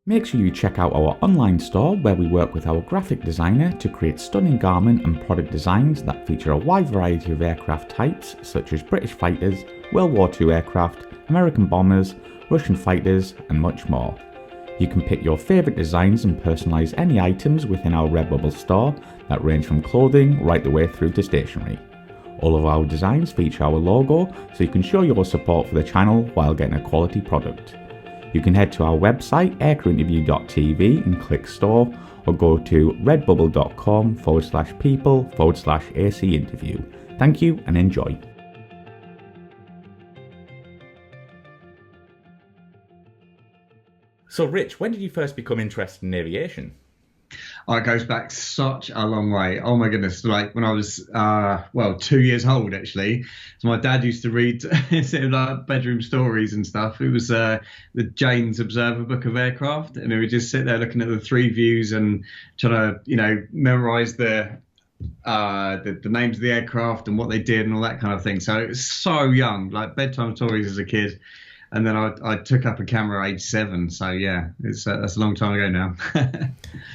Make sure you check out our online store where we work with our graphic designer to create stunning garment and product designs that feature a wide variety of aircraft types such as British fighters, World War II aircraft, American bombers, Russian fighters and much more. You can pick your favourite designs and personalise any items within our Redbubble store that range from clothing right the way through to stationery. All of our designs feature our logo so you can show your support for the channel while getting a quality product. You can head to our website aircrewinterview.tv and click store, or go to redbubble.com/people/AC interview. Thank you and enjoy. So Rich, when did you first become interested in aviation? Oh, it goes back such a long way. Oh my goodness! Like when I was 2 years old actually. So my dad used to read sort of like bedroom stories and stuff. It was the Jane's Observer Book of Aircraft, and he would just sit there looking at the three views and trying to memorize the names of the aircraft and what they did and all that kind of thing. So it was so young, like bedtime stories as a kid. And then I took up a camera at age 7. So yeah, that's a long time ago now.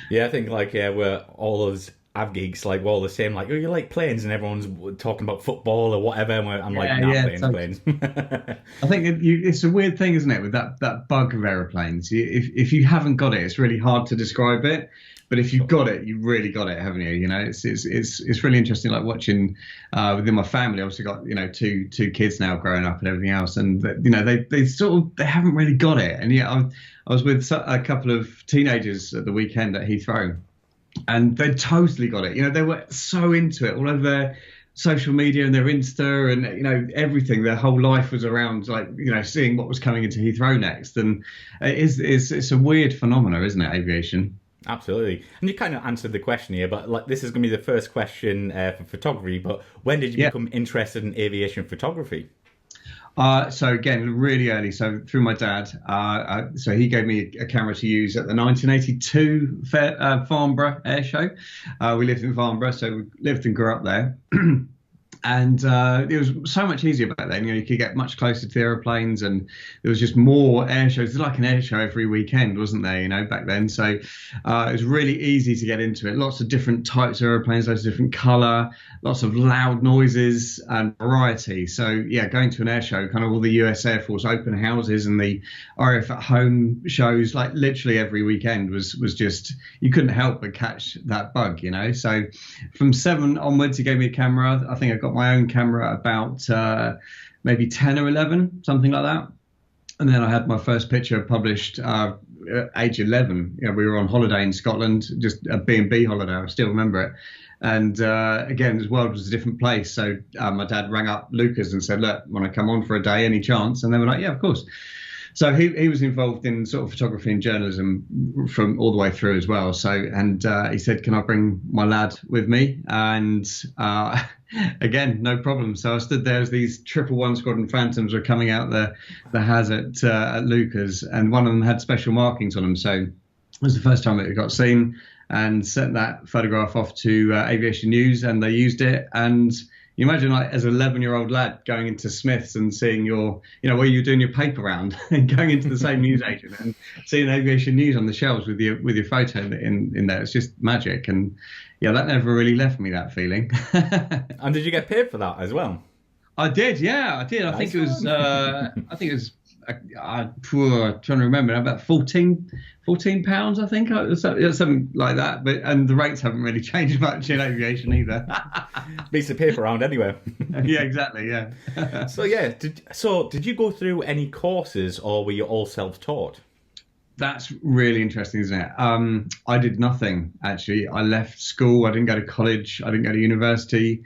Yeah, I think we're all those av geeks, we're all the same. Like, oh, you like planes, and everyone's talking about football or whatever. And I'm planes. I think it's a weird thing, isn't it, with that bug of aeroplanes? If you haven't got it, it's really hard to describe it. But if you've got it, you've really got it, haven't you? It's really interesting. Like watching within my family, obviously got two kids now growing up and everything else, and they haven't really got it. And yet I was with a couple of teenagers at the weekend at Heathrow, and they totally got it. They were so into it all over their social media and their Insta and everything. Their whole life was around seeing what was coming into Heathrow next, and it's a weird phenomenon, isn't it, aviation? Absolutely. And you kind of answered the question here, but this is going to be the first question for photography. But when did you become interested in aviation photography? So again, really early. So through my dad. So he gave me a camera to use at the 1982 Farnborough Air Show. We lived in Farnborough, so we lived and grew up there. And it was so much easier back then. You could get much closer to the aeroplanes, and there was just more air shows. There's like an air show every weekend, wasn't there? Back then. So it was really easy to get into it. Lots of different types of aeroplanes, lots of different colour, lots of loud noises and variety. So yeah, going to an air show, kind of all the US Air Force open houses and the RAF at home shows, like literally every weekend was just, you couldn't help but catch that bug. So from 7 onwards, he gave me a camera. I think I got my own camera about maybe 10 or 11, something like that. And then I had my first picture published at age 11. We were on holiday in Scotland, just a B&B holiday. I still remember it. And again, the world was a different place. So my dad rang up Lucas and said, look, want to come on for a day, any chance? And they were like, yeah, of course. So he was involved in sort of photography and journalism from all the way through as well. So, and he said, can I bring my lad with me? And again, no problem. So I stood there as these 111 Squadron Phantoms were coming out the Haz at Lucas, and one of them had special markings on them. So it was the first time that it got seen, and sent that photograph off to Aviation News, and they used it. And you imagine, as an 11-year-old lad going into Smith's and seeing where you're doing your paper round and going into the same newsagent and seeing Aviation News on the shelves with your photo in there. It's just magic. And yeah, that never really left me, that feeling. And did you get paid for that as well? I did. Yeah, I did. I think it was I'm trying to remember, about 14 pounds, I think, something like that. And the rates haven't really changed much in aviation either. Beats the paper around anyway. Yeah, exactly. Yeah. So yeah, did you go through any courses, or were you all self-taught? That's really interesting, isn't it? I did nothing, actually. I left school. I didn't go to college. I didn't go to university.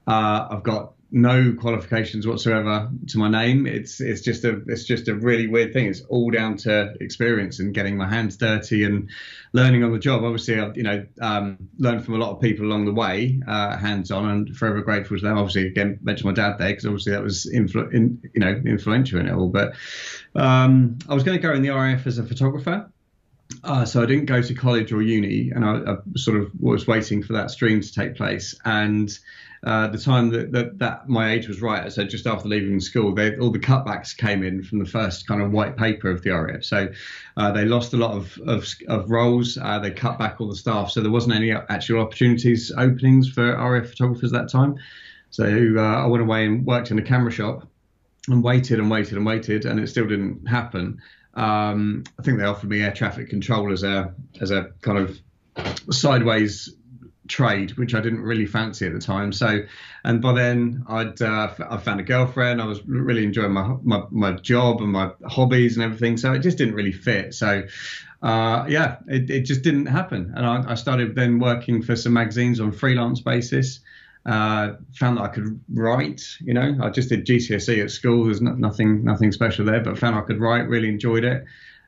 I've got no qualifications whatsoever to my name. It's just a really weird thing. It's all down to experience and getting my hands dirty and learning on the job. Obviously, I've learned from a lot of people along the way, hands on, and forever grateful to them. Obviously, again, mention my dad there because obviously that was influential in it all. But I was going to go in the RAF as a photographer. So I didn't go to college or uni, and I sort of was waiting for that stream to take place. And the time that my age was right, I said just after leaving school, all the cutbacks came in from the first kind of white paper of the RAF. So they lost a lot of roles. They cut back all the staff, so there wasn't any actual opportunities openings for RAF photographers that time. So I went away and worked in a camera shop and waited and waited and waited, and it still didn't happen. I think they offered me air traffic control as a kind of sideways trade, which I didn't really fancy at the time. So, and by then I found a girlfriend. I was really enjoying my job and my hobbies and everything. So it just didn't really fit. So, yeah, it just didn't happen. And I started then working for some magazines on freelance basis. Found that I could write. I just did GCSE at school. There's nothing special there, but found I could write. Really enjoyed it,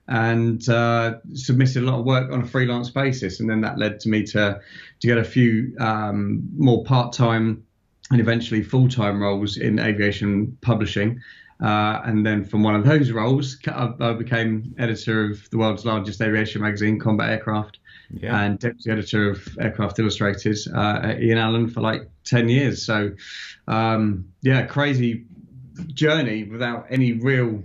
and submitted a lot of work on a freelance basis. And then that led to me to get a few more part-time and eventually full-time roles in aviation publishing. And then from one of those roles, I became editor of the world's largest aviation magazine, Combat Aircraft. Yeah. And deputy editor of Aircraft Illustrated at Ian Allen for like 10 years. So, yeah, crazy journey without any real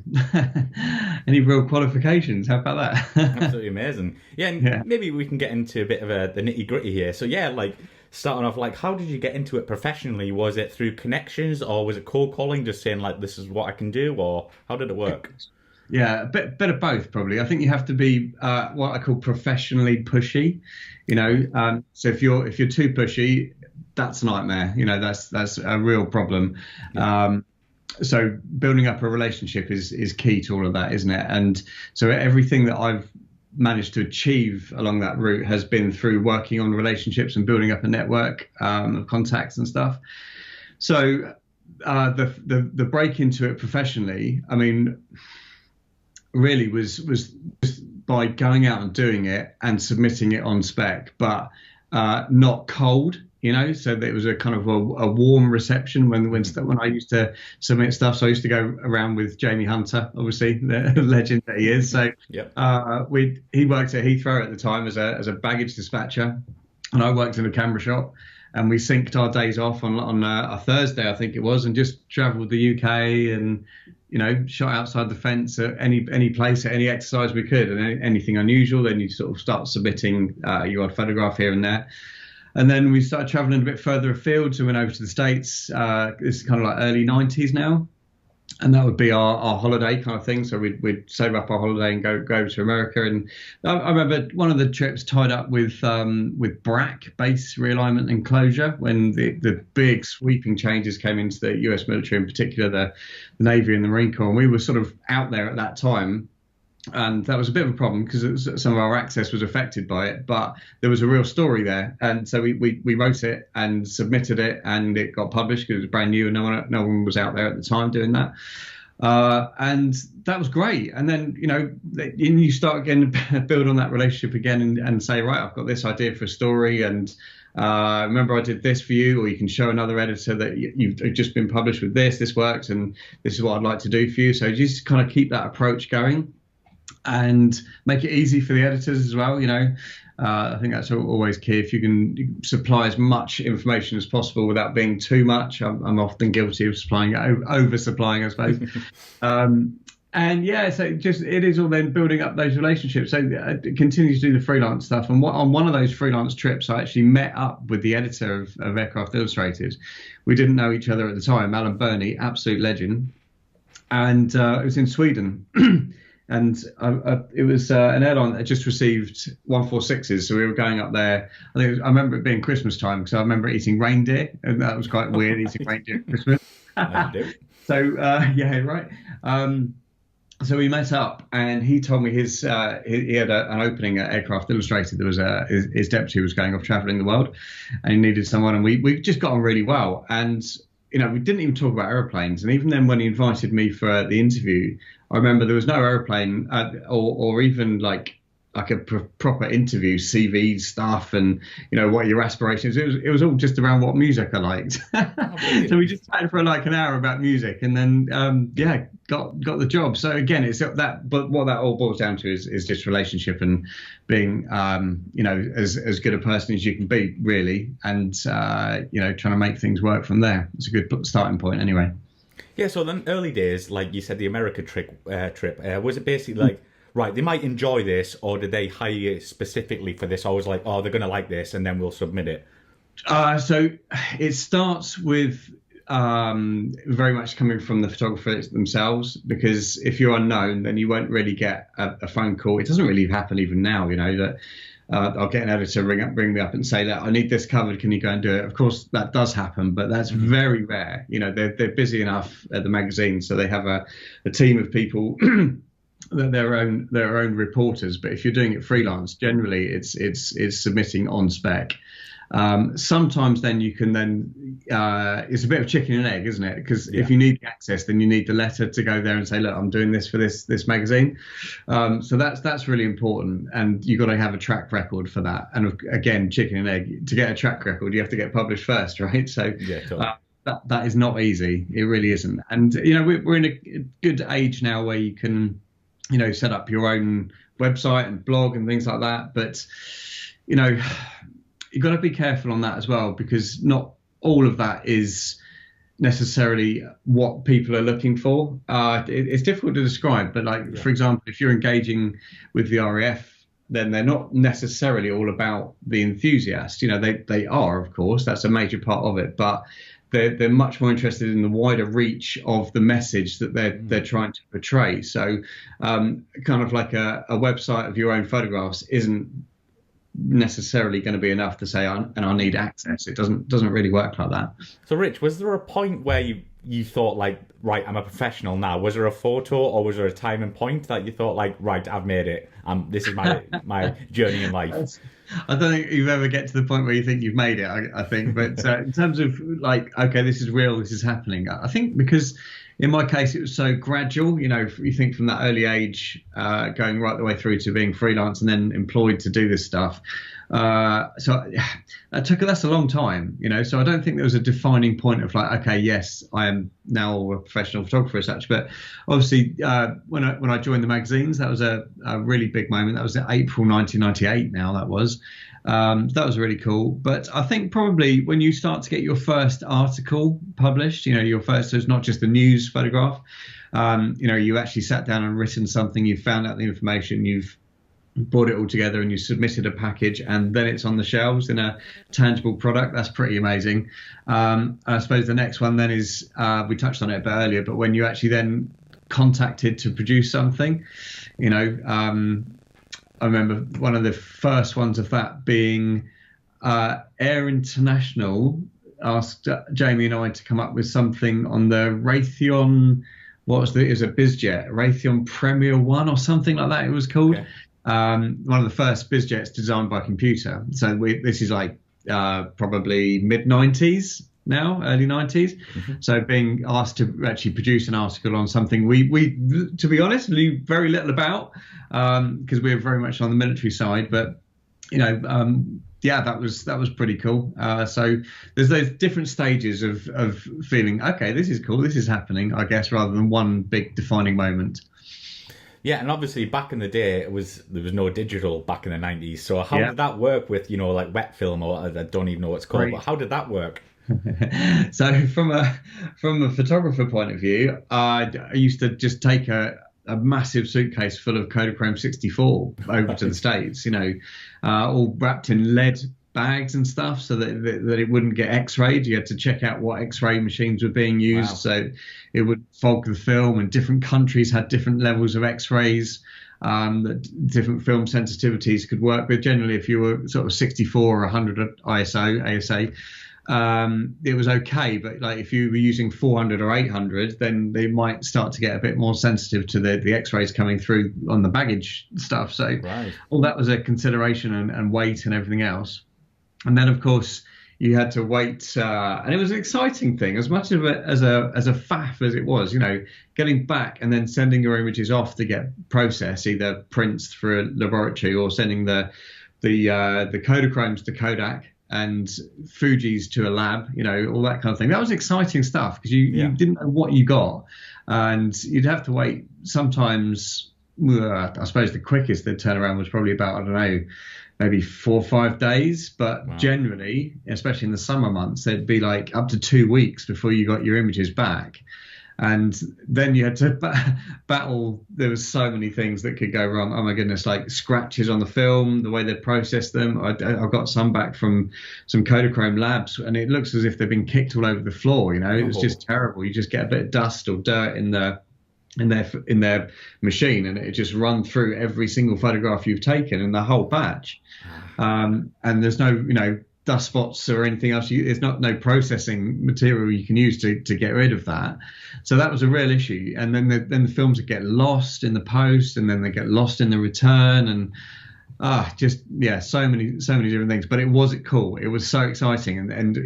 qualifications. How about that? Absolutely amazing. Yeah, and maybe we can get into a bit of the nitty gritty here. So, yeah, like starting off, like, how did you get into it professionally? Was it through connections, or was it cold calling, just saying like, this is what I can do, or how did it work? Yeah, a bit of both, probably. I think you have to be what I call professionally pushy. So if you're too pushy, that's a nightmare. That's a real problem. Yeah. So building up a relationship is key to all of that, isn't it? And so everything that I've managed to achieve along that route has been through working on relationships and building up a network of contacts and stuff. So the break into it professionally, I mean, really was by going out and doing it and submitting it on spec, but not cold, so that it was a kind of a warm reception when I used to submit stuff. So I used to go around with Jamie Hunter, obviously the legend that he is. So yep. He worked at Heathrow at the time as a baggage dispatcher, and I worked in a camera shop. And we synced our days off on a Thursday, I think it was, and just travelled the UK and, shot outside the fence at any place, at any exercise we could, and anything unusual. Then you sort of start submitting your odd photograph here and there. And then we started travelling a bit further afield, so we went over to the States. This is kind of like early 90s now. And that would be our holiday kind of thing. So we'd save up our holiday and go to America. And I remember one of the trips tied up with BRAC, base realignment and closure, when the big sweeping changes came into the US military, in particular the Navy and the Marine Corps. And we were sort of out there at that time. And that was a bit of a problem because some of our access was affected by it, but there was a real story there. And so we wrote it and submitted it, and it got published because it was brand new and no one was out there at the time doing that. And that was great. And then, you start again to build on that relationship again and say, right, I've got this idea for a story, and remember I did this for you, or you can show another editor that you've just been published with this worked, and this is what I'd like to do for you. So just kind of keep that approach going. And make it easy for the editors as well. I think that's always key. If you can supply as much information as possible without being too much. I'm often guilty of oversupplying, I suppose. And yeah, so it is all then building up those relationships. So I continue to do the freelance stuff. And on one of those freelance trips, I actually met up with the editor of Aircraft Illustrated. We didn't know each other at the time, Alan Burney, absolute legend. And it was in Sweden. And it was an airline that just received 146s, so we were going up there. I remember it being Christmas time, because I remember eating reindeer, and that was quite weird, eating reindeer at Christmas. So yeah, right. So we met up, and he told me he had an opening at Aircraft Illustrated. There was his deputy was going off travelling the world, and he needed someone, and we just got on really well. And we didn't even talk about aeroplanes. And even then, when he invited me for the interview, I remember there was no aeroplane or even like like a proper interview, CV stuff, and what your aspirations. It was all just around what music I liked. Oh, So we just chatted for like an hour about music, and then yeah, got the job. So again, it's that. But what that all boils down to is just relationship and being as good a person as you can be, really, and trying to make things work from there. It's a good starting point, anyway. Yeah, so then early days, like you said, the America trip, was it basically like, right, they might enjoy this, or did they hire you specifically for this? Or was like, oh, they're going to like this, and then we'll submit it? So it starts with very much coming from the photographers themselves, because if you're unknown, then you won't really get a phone call. It doesn't really happen even now, that I'll get an editor ring me up and say that I need this covered. Can you go and do it? Of course, that does happen, but that's very rare. They're busy enough at the magazine, so they have a team of people. Their own reporters. But if you're doing it freelance, generally it's submitting on spec. Sometimes then you can it's a bit of chicken and egg, isn't it? Because if you need the access, then you need the letter to go there and say, look, I'm doing this for this magazine. So that's really important, and you've got to have a track record for that. And again, chicken and egg. To get a track record, you have to get published first, right? So Totally. That is not easy. It really isn't. And we're in a good age now where you can set up your own website and blog and things like that. But, you've got to be careful on that as well, because not all of that is necessarily what people are looking for. It's difficult to describe, but for example, if you're engaging with the RAF, then they're not necessarily all about the enthusiast. They are, of course, that's a major part of it, but they're much more interested in the wider reach of the message that they're trying to portray. So kind of like a website of your own photographs isn't necessarily going to be enough to say, and I need access. It doesn't really work like that. So Rich, was there a point where you thought like, right, I'm a professional now? Was there a photo, or was there a time and point that you thought like, right, I've made it, this is my journey in life? I don't think you've ever get to the point where you think you've made it, I think. But in terms of like, okay, this is real, this is happening, I think because in my case, it was so gradual. You think from that early age, going right the way through to being freelance and then employed to do this stuff. So that's a long time, so I don't think there was a defining point of like, okay, yes, I am now a professional photographer as such. But obviously, when I joined the magazines, that was a really big moment. That was April 1998. Now that was really cool. But I think probably when you start to get your first article published, your first, so it's not just a news photograph, you actually sat down and written something, you found out the information, you've brought it all together and you submitted a package, and then it's on the shelves in a tangible product. That's pretty amazing. I suppose the next one then is, we touched on it a bit earlier, but when you actually then contacted to produce something, I remember one of the first ones of that being Air International asked Jamie and I to come up with something on the Raytheon, it was a BizJet, Raytheon Premier One or something like that it was called. Okay. One of the first BizJets designed by computer. So this is like probably mid-90s now, early 90s. Mm-hmm. So being asked to actually produce an article on something we to be honest, knew very little about, because we were very much on the military side. But that was pretty cool. So there's those different stages of feeling, okay, this is cool, this is happening, I guess, rather than one big defining moment. Yeah, and obviously back in the day, there was no digital back in the 90s. So how did that work with, like wet film, or I don't even know what it's called, but how did that work? So from a photographer point of view, I used to just take a massive suitcase full of Kodachrome 64 over to the States, all wrapped in lead bags and stuff, so that it wouldn't get x-rayed. You had to check out what x-ray machines were being used. Wow. So it would fog the film, and different countries had different levels of x-rays that different film sensitivities could work with. Generally, if you were sort of 64 or 100 ISO, ASA, it was okay, but like if you were using 400 or 800, then they might start to get a bit more sensitive to the x-rays coming through on the baggage stuff. So all that was a consideration, and weight and everything else. And then, of course, you had to wait, and it was an exciting thing, as much of it as a faff as it was. Getting back and then sending your images off to get processed, either prints through a laboratory or sending the Kodachromes to Kodak and Fuji's to a lab, all that kind of thing. That was exciting stuff because you didn't know what you got, and you'd have to wait sometimes. I suppose the quickest the turnaround was probably about, I don't know, maybe 4 or 5 days. But generally, especially in the summer months, it'd be like up to 2 weeks before you got your images back. And then you had to battle. There was so many things that could go wrong. Oh my goodness, like scratches on the film, the way they processed them. I got some back from some Kodachrome labs, and it looks as if they've been kicked all over the floor. It was just terrible. You just get a bit of dust or dirt in their machine, and it just run through every single photograph you've taken in the whole batch. And there's no dust spots or anything else. There's no processing material you can use to get rid of that. So that was a real issue. And then the films would get lost in the post, and then they get lost in the return, and so many different things. But it was cool. It was so exciting, and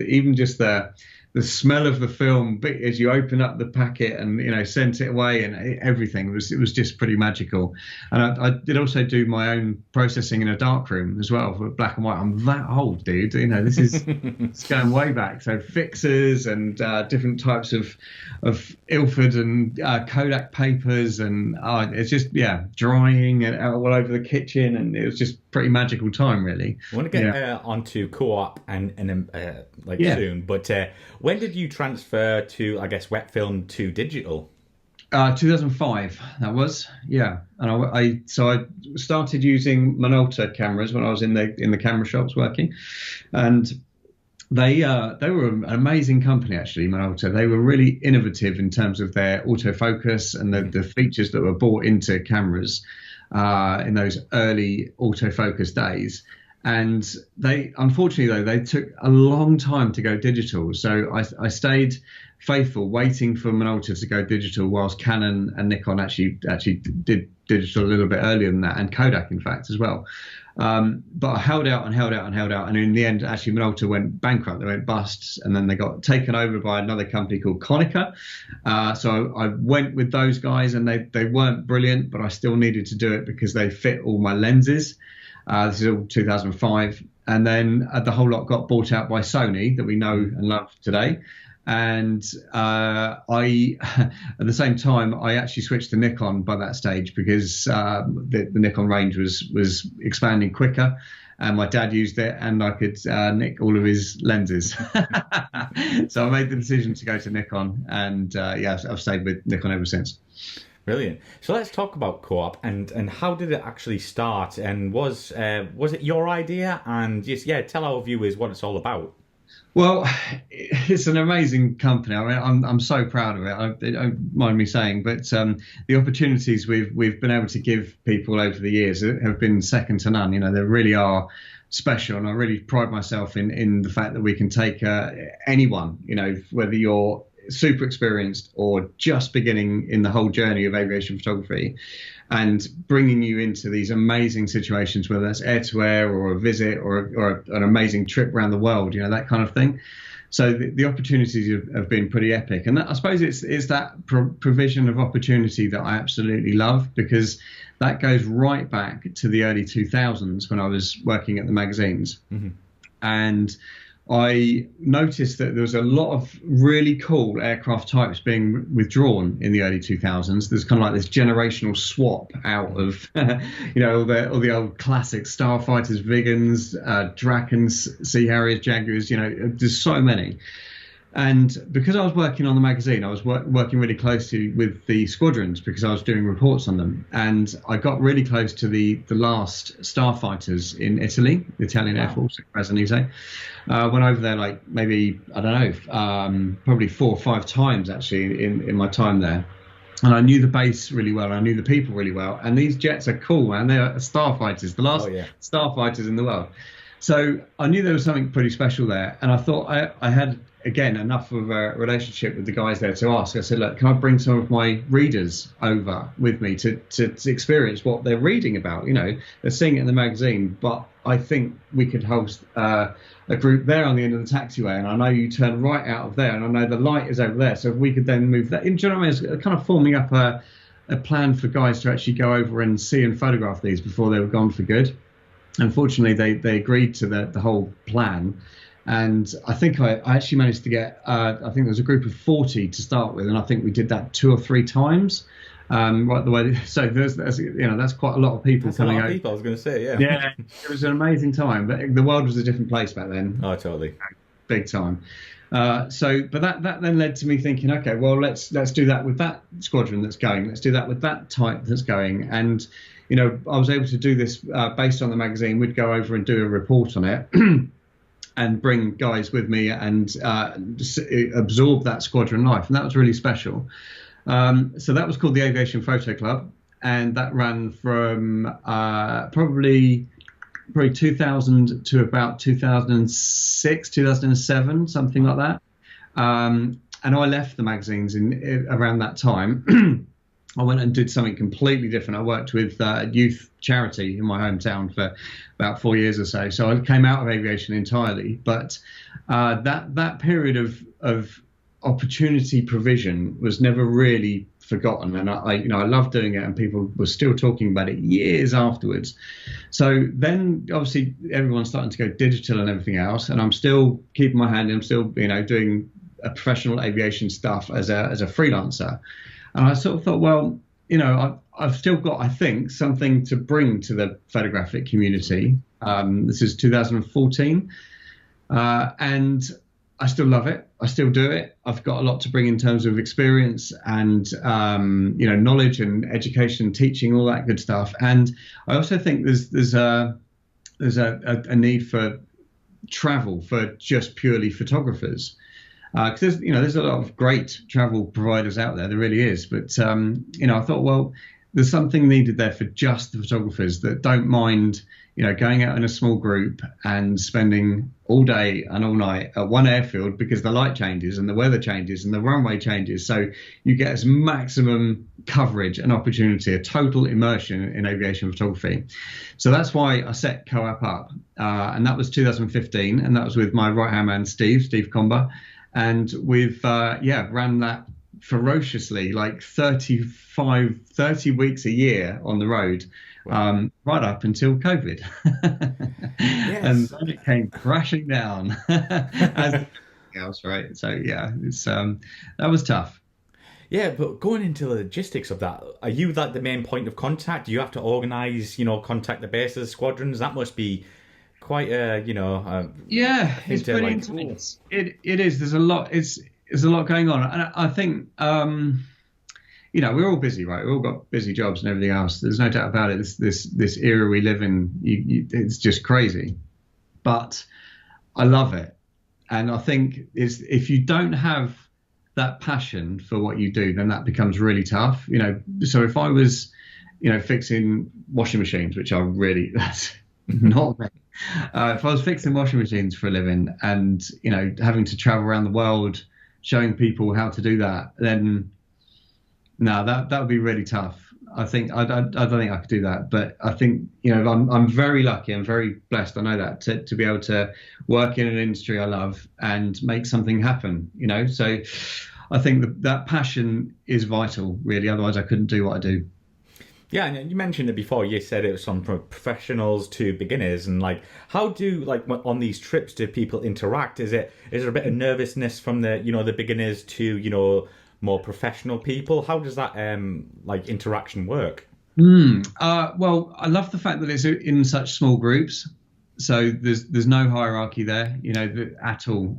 even just the smell of the film as you open up the packet and sent it away, and everything it was just pretty magical. And I did also do my own processing in a darkroom as well for black and white. I'm that old, dude. This is it's going way back. So fixers and different types of Ilford and Kodak papers, and it's just drying and all over the kitchen, and it was just pretty magical time, really. I want to get onto co-op and soon, but when did you transfer to, I guess, wet film to digital? 2005, that was, and I started using Minolta cameras when I was in the camera shops working, and they were an amazing company, actually. Minolta, they were really innovative in terms of their autofocus and the features that were brought into cameras in those early autofocus days. And unfortunately, they took a long time to go digital. So I stayed faithful, waiting for Minolta to go digital, whilst Canon and Nikon actually did digital a little bit earlier than that, and Kodak, in fact, as well. But I held out, and in the end, actually, Minolta went bankrupt. They went bust, and then they got taken over by another company called Konica. So I went with those guys, and they weren't brilliant, but I still needed to do it because they fit all my lenses. This is all 2005. And then the whole lot got bought out by Sony, that we know and love today. And at the same time, I actually switched to Nikon by that stage because the Nikon range was expanding quicker, and my dad used it, and I could nick all of his lenses. So I made the decision to go to Nikon, and I've stayed with Nikon ever since. Brilliant. So let's talk about co-op and how did it actually start? And was it your idea? And just tell our viewers what it's all about. Well, it's an amazing company. I mean, I'm so proud of it. Don't mind me saying, but the opportunities we've been able to give people over the years have been second to none. They really are special, and I really pride myself in the fact that we can take anyone, whether you're super experienced or just beginning in the whole journey of aviation photography, and bringing you into these amazing situations, whether that's air-to-air or a visit or an amazing trip around the world, that kind of thing. So the opportunities have been pretty epic, and I suppose it's that provision of opportunity that I absolutely love, because that goes right back to the early 2000s when I was working at the magazines. Mm-hmm. And I noticed that there was a lot of really cool aircraft types being withdrawn in the early 2000s. There's kind of like this generational swap out of, all the old classic Starfighters, Vigans, Drakens, Sea Harriers, Jaguars. There's so many. And because I was working on the magazine, I was working really closely with the squadrons because I was doing reports on them. And I got really close to the last Starfighters in Italy, the Italian Air Force, Brasiliese. Went over there like maybe, I don't know, probably 4 or 5 times actually in my time there. And I knew the base really well. I knew the people really well. And these jets are cool, man. They're Starfighters, the last Starfighters in the world. So I knew there was something pretty special there. And I thought I had again, enough of a relationship with the guys there to ask. I said, look, can I bring some of my readers over with me to experience what they're reading about? You know, they're seeing it in the magazine, but I think we could host a group there on the end of the taxiway, and I know you turn right out of there, and I know the light is over there, so if we could then move that. Do you know what I mean? It's kind of forming up a plan for guys to actually go over and see and photograph these before they were gone for good. Unfortunately, they agreed to the whole plan. And I think I actually managed to get, I think there was a group of 40 to start with, and I think we did that 2 or 3 times. Right the way, so there's you know, that's quite a lot of people coming out. People, I was going to say, yeah. Yeah, it was an amazing time, but the world was a different place back then. Oh, totally. Big time. But that then led to me thinking, okay, well, let's do that with that squadron that's going. Let's do that with that type that's going. And, you know, I was able to do this based on the magazine. We'd go over and do a report on it. And bring guys with me and absorb that squadron life. And that was really special. So that was called the Aviation Photo Club. And that ran from probably 2000 to about 2006, 2007, something like that. And I left the magazines around that time. I went and did something completely different. I worked with a youth charity in my hometown for about 4 years or so. So I came out of aviation entirely. But that period of opportunity provision was never really forgotten. And I loved doing it, and people were still talking about it years afterwards. So then obviously everyone's starting to go digital and everything else. And I'm still keeping my hand in. I'm still, you know, doing professional aviation stuff as a freelancer. And I sort of thought, well, you know, I've still got, I think, something to bring to the photographic community. This is 2014. And I still love it. I still do it. I've got a lot to bring in terms of experience and, you know, knowledge and education, teaching, all that good stuff. And I also think there's a need for travel for just purely photographers. Because there's a lot of great travel providers out there. There really is. But, you know, I thought, well, there's something needed there for just the photographers that don't mind, you know, going out in a small group and spending all day and all night at one airfield because the light changes and the weather changes and the runway changes. So you get as maximum coverage and opportunity, a total immersion in aviation photography. So that's why I set Co-op up. And that was 2015. And that was with my right-hand man, Steve Comber. And we've, ran that ferociously, like 30 weeks a year on the road, right up until COVID. Yes. And then it came crashing down as everything else, right? So, yeah, it's that was tough. Yeah, but going into the logistics of that, are you like the main point of contact? Do you have to organise, contact the bases, squadrons? That must be quite it's pretty intense. It is. There's a lot. There's a lot going on, and I think we're all busy, right? We've all got busy jobs and everything else. There's no doubt about it. This era we live in, it's just crazy, but I love it, and I think if you don't have that passion for what you do, then that becomes really tough. So if I was, fixing washing machines, which that's not me. If I was fixing washing machines for a living and, having to travel around the world showing people how to do that, then no, that would be really tough. I think I don't think I could do that. But I think, I'm very lucky. I'm very blessed. I know that to be able to work in an industry I love and make something happen, So I think that passion is vital, really. Otherwise, I couldn't do what I do. Yeah, and you mentioned it before. You said it was from professionals to beginners, and how do on these trips do people interact? Is there a bit of nervousness from the beginners to more professional people? How does that interaction work? Well, I love the fact that it's in such small groups, so there's no hierarchy there, at all.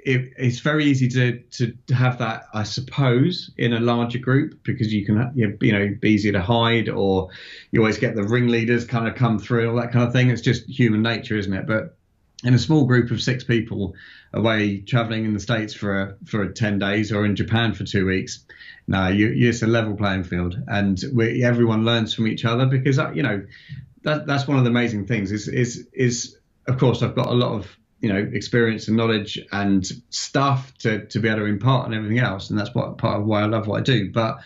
It's very easy to have that, I suppose, in a larger group because you can, be easier to hide, or you always get the ringleaders kind of come through, all that kind of thing. It's just human nature, isn't it? But in a small group of 6 people away traveling in the States for 10 days or in Japan for 2 weeks, no, it's a level playing field, and everyone learns from each other because that's one of the amazing things is of course I've got a lot of experience and knowledge and stuff to be able to impart and everything else. And that's part of why I love what I do. But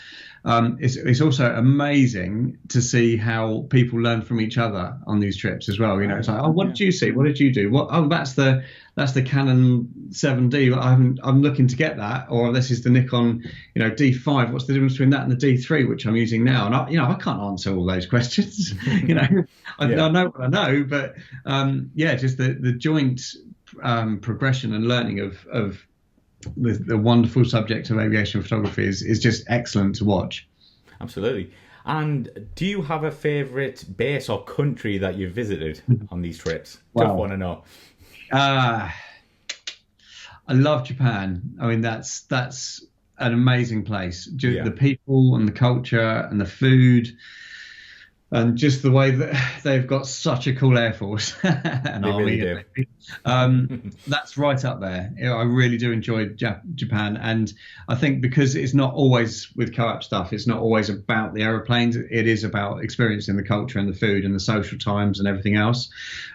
it's also amazing to see how people learn from each other on these trips as well. It's like, oh, what did you see? What did you do? That's the Canon 7D. I'm looking to get that. Or this is the Nikon, D5. What's the difference between that and the D3, which I'm using now? And I can't answer all those questions. I know what I know, but just the joint progression and learning of the wonderful subject of aviation photography is just excellent to watch. Absolutely. And do you have a favourite base or country that you've visited on these trips? Tough one to know. I love Japan. I mean, that's an amazing place. The people and the culture and the food. And just the way that they've got such a cool air force and army. Really do. That's right up there. I really do enjoy Japan. And I think because it's not always with co-op stuff, it's not always about the aeroplanes. It is about experiencing the culture and the food and the social times and everything else.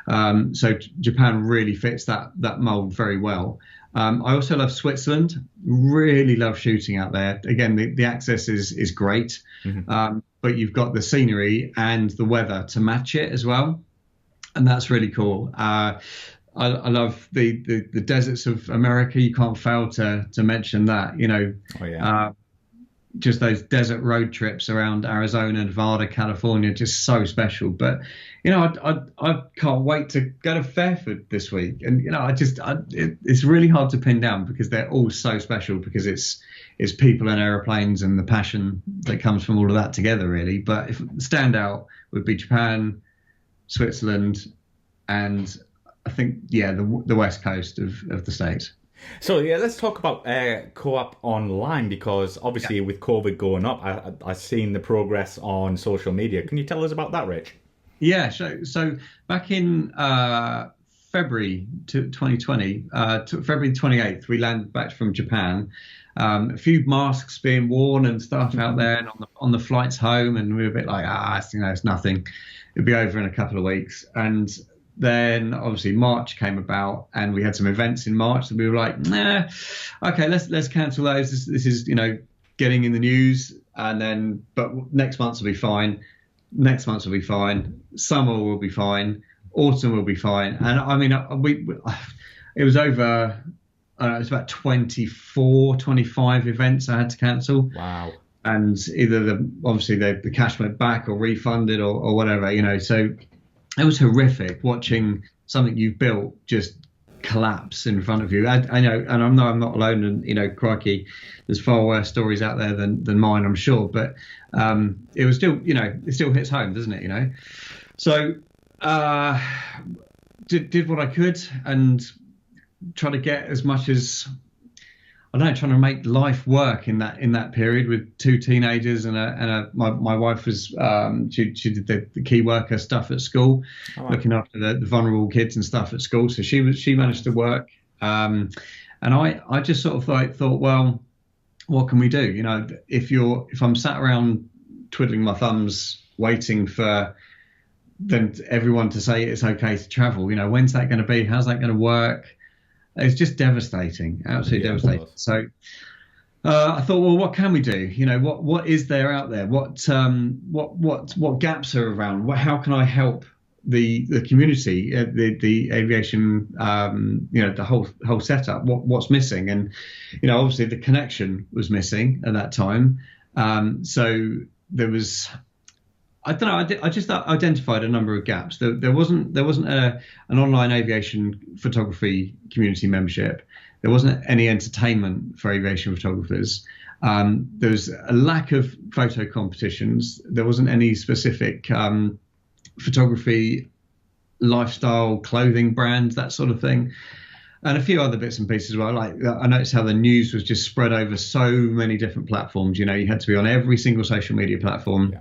So Japan really fits that mold very well. I also love Switzerland. Really love shooting out there. Again, the access is great. Mm-hmm. But you've got the scenery and the weather to match it as well. And that's really cool. I love the deserts of America. You can't fail to mention that, just those desert road trips around Arizona, Nevada, California, just so special. But, I can't wait to go to Fairford this week. And, it's really hard to pin down because they're all so special because it's people and aeroplanes and the passion that comes from all of that together, really. But if standout would be Japan, Switzerland, and I think, the west coast of the States. So, let's talk about co-op online because obviously with COVID going up, I've seen the progress on social media. Can you tell us about that, Rich? Yeah, so back in February 2020, February 28th, we landed back from Japan. A few masks being worn and stuff out there and on the flights home, and we were a bit like, it's nothing. It'll be over in a couple of weeks. And then obviously March came about, and we had some events in March that we were like, okay, let's cancel those. This is getting in the news, but next month will be fine. Next month will be fine. Summer will be fine. Autumn will be fine. And I mean, it was over. It was about 24, 25 events I had to cancel. Wow. And either the cash went back or refunded or whatever, so it was horrific watching something you've built just collapse in front of you. I know, and I'm not alone, and crikey, there's far worse stories out there than mine, I'm sure, but it was still, it still hits home, doesn't it? So did what I could and try to get as much as trying to make life work in that period with two teenagers and my wife was she did the key worker stuff at school, looking after the vulnerable kids and stuff at school. So she managed to work, and I just sort of thought, well, what can we do? If I'm sat around twiddling my thumbs waiting for then everyone to say it's okay to travel, when's that going to be? How's that going to work? It's just devastating, absolutely devastating. So I thought, well, what can we do? What is there out there? What gaps are around? How can I help the community, the aviation, the whole setup? What's missing? And obviously the connection was missing at that time. So there was. I don't know. I just identified a number of gaps. There wasn't an online aviation photography community membership. There wasn't any entertainment for aviation photographers. There was a lack of photo competitions. There wasn't any specific photography, lifestyle, clothing brands, that sort of thing, and a few other bits and pieces as well. Like I noticed how the news was just spread over so many different platforms. You had to be on every single social media platform. Yeah.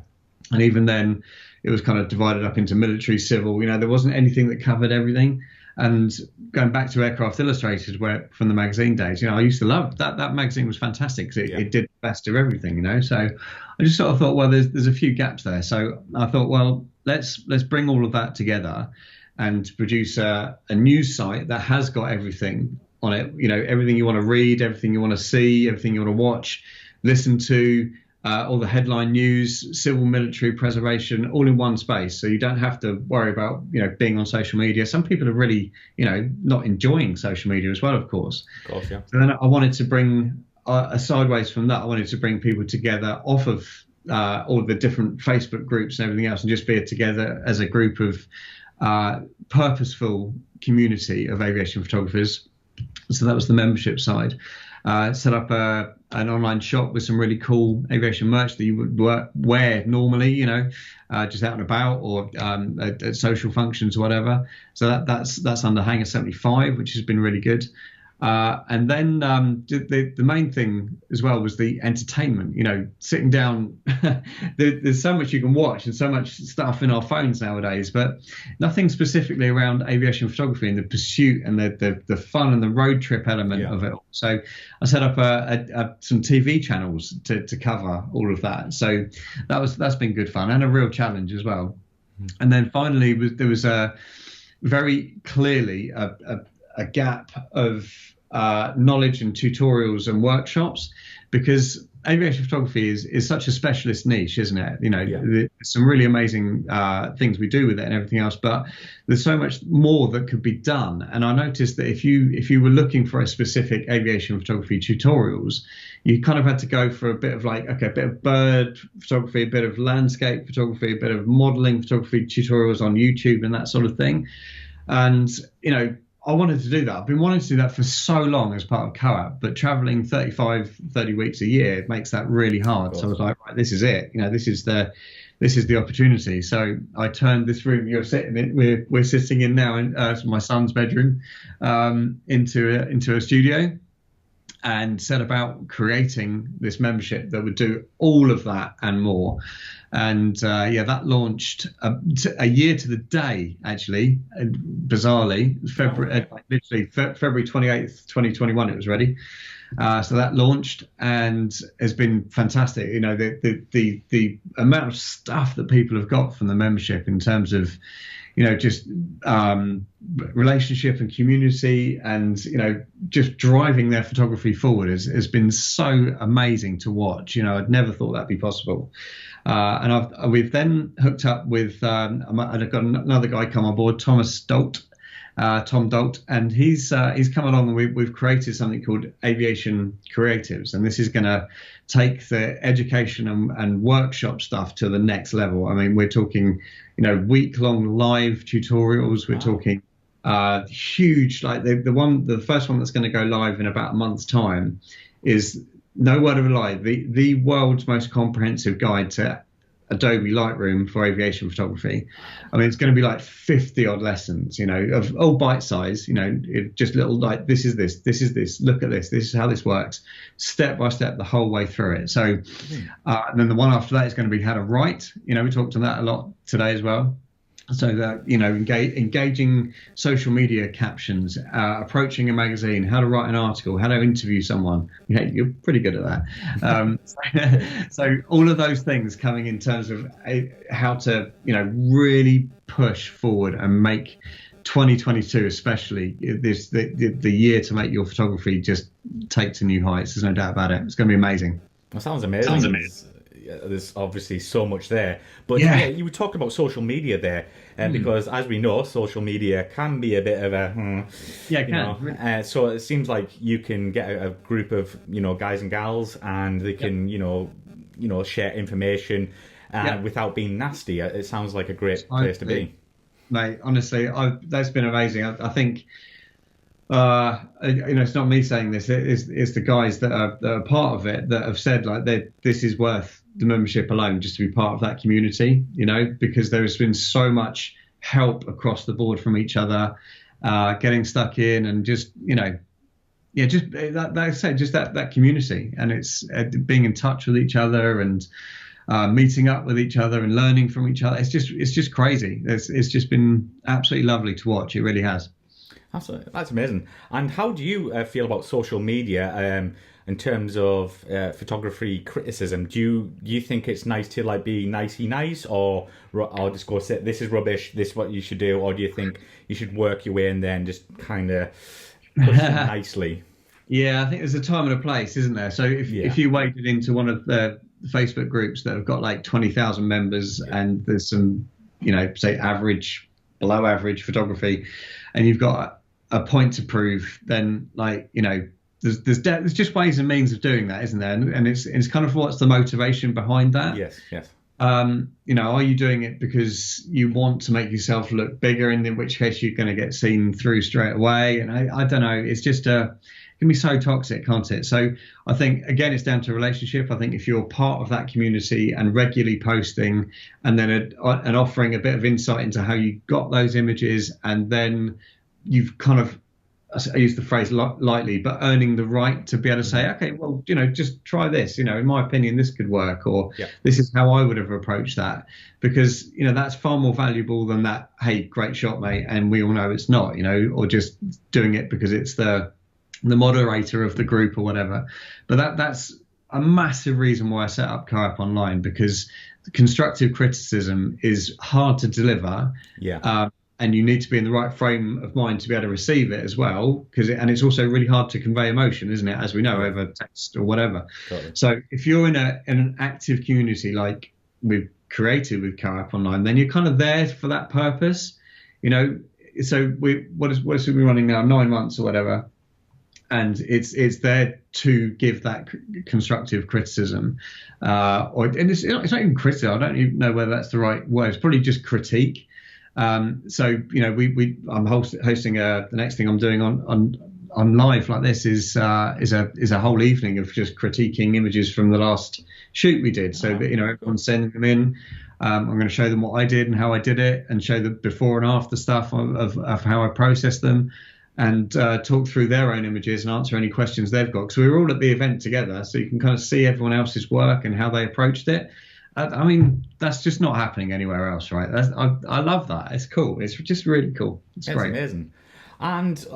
And even then, it was kind of divided up into military, civil. There wasn't anything that covered everything. And going back to Aircraft Illustrated, from the magazine days, I used to love that. That magazine was fantastic because it did the best of everything, So I just sort of thought, well, there's a few gaps there. So I thought, well, let's bring all of that together and to produce a news site that has got everything on it, everything you want to read, everything you want to see, everything you want to watch, listen to, all the headline news, civil military preservation, all in one space. So you don't have to worry about, being on social media. Some people are really, not enjoying social media as well, of course. Of course, yeah. So then I wanted to bring, sideways from that, I wanted to bring people together off of all the different Facebook groups and everything else, and just be together as a group of purposeful community of aviation photographers. So that was the membership side. Set up an online shop with some really cool aviation merch that you would wear normally, just out and about, or at social functions or whatever. So that's under Hangar 75, which has been really good. And then the main thing as well was the entertainment, sitting down. There's so much you can watch and so much stuff in our phones nowadays, but nothing specifically around aviation photography and the pursuit and the fun and the road trip element of it. So I set up some TV channels to cover all of that. So that's been good fun and a real challenge as well. And then finally there was very clearly a gap of knowledge and tutorials and workshops, because aviation photography is such a specialist niche, isn't it? There's some really amazing things we do with it and everything else, but there's so much more that could be done. And I noticed that if you were looking for a specific aviation photography tutorials, you kind of had to go for a bit of a bit of bird photography, a bit of landscape photography, a bit of modeling photography tutorials on YouTube and that sort of thing. And I wanted to do that. I've been wanting to do that for so long as part of COAP, but traveling 30 weeks a year makes that really hard. So I was like, right, this is it. This is the opportunity. So I turned this room you're sitting in, we're sitting in now, in my son's bedroom, into a studio, and set about creating this membership that would do all of that and more. And that launched a year to the day, actually, bizarrely, literally February 28th, 2021, it was ready. So that launched and has been fantastic. The amount of stuff that people have got from the membership in terms of, just relationship and community, and just driving their photography forward has been so amazing to watch. I'd never thought that'd be possible. And we've then hooked up with I've got another guy come on board, Tom Dolt, and he's come along, and we've created something called Aviation Creatives, and this is going to take the education and workshop stuff to the next level. I mean, we're talking week-long live tutorials. We're talking huge, like the first one that's going to go live in about a month's time is, no word of a lie, the world's most comprehensive guide to Adobe Lightroom for aviation photography. I mean, it's going to be like 50 odd lessons, of all bite size, just little, like, this is this, look at this is how this works, step by step, the whole way through it. So and then the one after that is going to be how to write. We talked on that a lot today as well. So that, engaging social media captions, approaching a magazine, how to write an article, how to interview someone. You're pretty good at that. So all of those things coming in terms of how to, really push forward and make 2022, especially the year to make your photography just take to new heights. There's no doubt about it. It's going to be amazing. That sounds amazing. There's obviously so much there, but you were talking about social media there, because as we know, social media can be a bit of a so it seems like you can get a group of guys and gals, and they can share information without being nasty. It sounds like a great place to be, mate. Honestly, that's been amazing. I think. It's not me saying this. It's the guys that are part of it that have said, like, this is worth the membership alone, just to be part of that community. Because there has been so much help across the board from each other, getting stuck in, and just just that, like I said, just that community, and it's being in touch with each other and meeting up with each other and learning from each other. It's just crazy. It's just been absolutely lovely to watch. It really has. That's amazing. And how do you feel about social media in terms of photography criticism? Do you think it's nice to like be nicey nice, or just go say this is rubbish, this is what you should do, or do you think you should work your way in there and just kind of push them nicely? Yeah, I think there's a time and a place, isn't there? So if you waded into one of the Facebook groups that have got like 20,000 members, and there's some, say average, below average photography, and you've got a point to prove, then there's just ways and means of doing that, isn't there? And it's kind of what's the motivation behind that? Yes, yes. Are you doing it because you want to make yourself look bigger, and in which case you're going to get seen through straight away? And I don't know. It's just it can be so toxic, can't it? So I think, again, it's down to relationship. I think if you're part of that community and regularly posting, and then and offering a bit of insight into how you got those images, and then you've kind of, I use the phrase lightly, but earning the right to be able to say, okay, well, just try this. In my opinion, this could work, or this is how I would have approached that, because that's far more valuable than that. Hey, great shot, mate, and we all know it's not. Or just doing it because it's the moderator of the group or whatever. But that's a massive reason why I set up Kayak Online, because constructive criticism is hard to deliver. Yeah. And you need to be in the right frame of mind to be able to receive it as well, and it's also really hard to convey emotion, isn't it? As we know, over text or whatever. Totally. So if you're in an active community like we've created with Kayak Online, then you're kind of there for that purpose. So what is we running now, 9 months or whatever, and it's there to give that constructive criticism, and it's not even criticism. I don't even know whether that's the right word. It's probably just critique. I'm hosting the next thing I'm doing on live like this is a whole evening of just critiquing images from the last shoot we did, so that everyone's sending them in. I'm going to show them what I did and how I did it, and show the before and after stuff of how I processed them, and talk through their own images and answer any questions they've got, because we were all at the event together, so you can kind of see everyone else's work and how they approached it. I mean, that's just not happening anywhere else, right? I love that. It's cool. It's just really cool. It's great. Amazing. And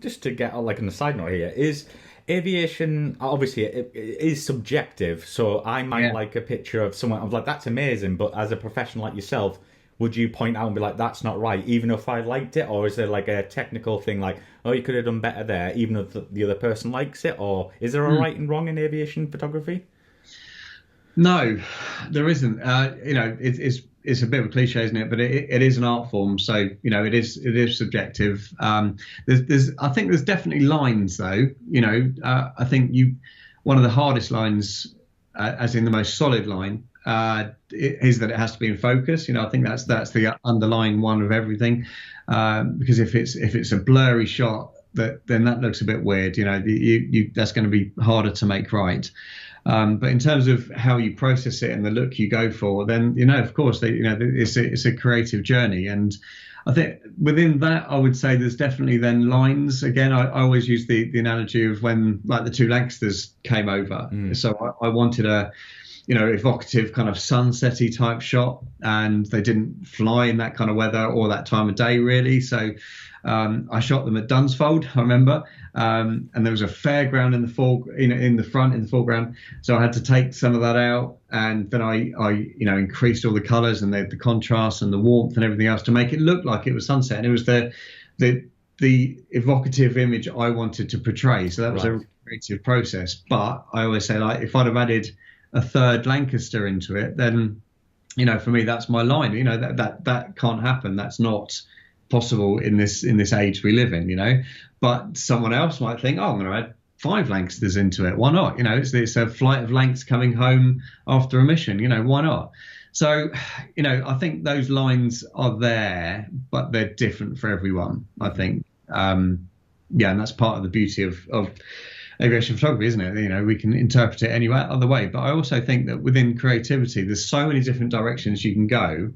just to get like on the side note here, is aviation, obviously it is subjective, so I might like a picture of someone, I'm like, that's amazing, but as a professional like yourself, would you point out and be like, that's not right, even if I liked it? Or is there like a technical thing like, oh, you could have done better there, even if the other person likes it? Or is there a right and wrong in aviation photography? No, there isn't. It's a bit of a cliche, isn't it? But it is an art form, so it is subjective. I think there's definitely lines, though. I think one of the hardest lines, as in the most solid line, is that it has to be in focus. I think that's the underlying one of everything, because if it's a blurry shot, then that looks a bit weird. That's going to be harder to make right. But in terms of how you process it and the look you go for, then of course it's a creative journey, and I think within that I would say there's definitely then lines. Again, I always use the analogy of when like the two Lancasters came over. So I wanted a evocative kind of sunsetty type shot, and they didn't fly in that kind of weather or that time of day really. So I shot them at Dunsfold, I remember, and there was a fairground in the foreground. So I had to take some of that out, and then I increased all the colours and the contrast and the warmth and everything else to make it look like it was sunset. And it was the evocative image I wanted to portray. So that was a creative process. But I always say, like, if I'd have added a third Lancaster into it, then for me that's my line. That can't happen. That's not possible in this age we live in. But someone else might think, oh, I'm going to add 5 Lancasters into it. Why not? It's a flight of Lancs coming home after a mission. Why not? So I think those lines are there, but they're different for everyone, I think. And that's part of the beauty of aviation photography, isn't it? We can interpret it any other way. But I also think that within creativity, there's so many different directions you can go.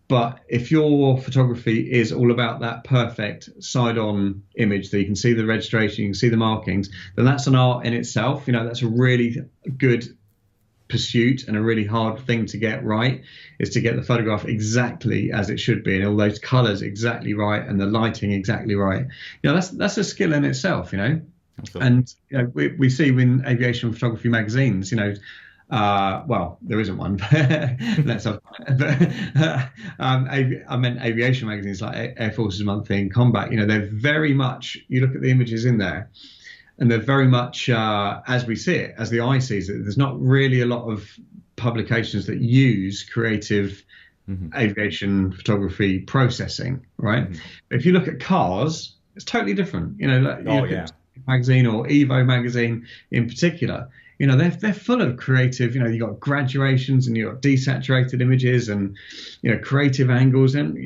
But if your photography is all about that perfect side-on image that you can see the registration, you can see the markings, then that's an art in itself. That's a really good pursuit and a really hard thing to get right, is to get the photograph exactly as it should be, and all those colors exactly right, and the lighting exactly right. That's a skill in itself. Absolutely. And we see in aviation photography magazines, well, there isn't one. Let's have, I meant aviation magazines like Air Forces Monthly and Combat. They're very much, you look at the images in there, and they're very much as we see it, as the eye sees it. There's not really a lot of publications that use creative aviation photography processing, right? If you look at cars, it's totally different. Magazine or Evo magazine in particular, they're full of creative. You've got graduations and you've got desaturated images and creative angles, and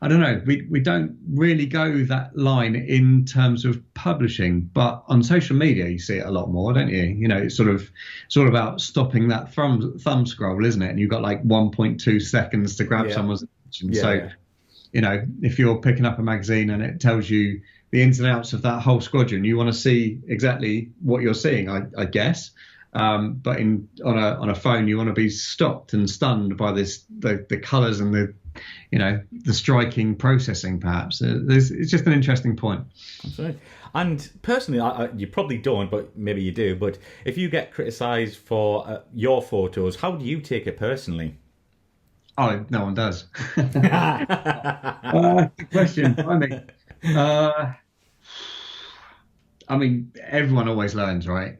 I don't know, we don't really go that line in terms of publishing, but on social media you see it a lot more, don't you? It's all about stopping that thumb scroll, isn't it? And you've got like 1.2 seconds to grab someone's attention. If you're picking up a magazine and it tells you the ins and outs of that whole squadron, you want to see exactly what you're seeing, I guess. But on a phone, you want to be stopped and stunned by the colours and the striking processing. Perhaps it's just an interesting point. Absolutely. And personally, you probably don't, but maybe you do. But if you get criticised for your photos, how do you take it personally? Oh, no one does. Good question. I mean, everyone always learns, right?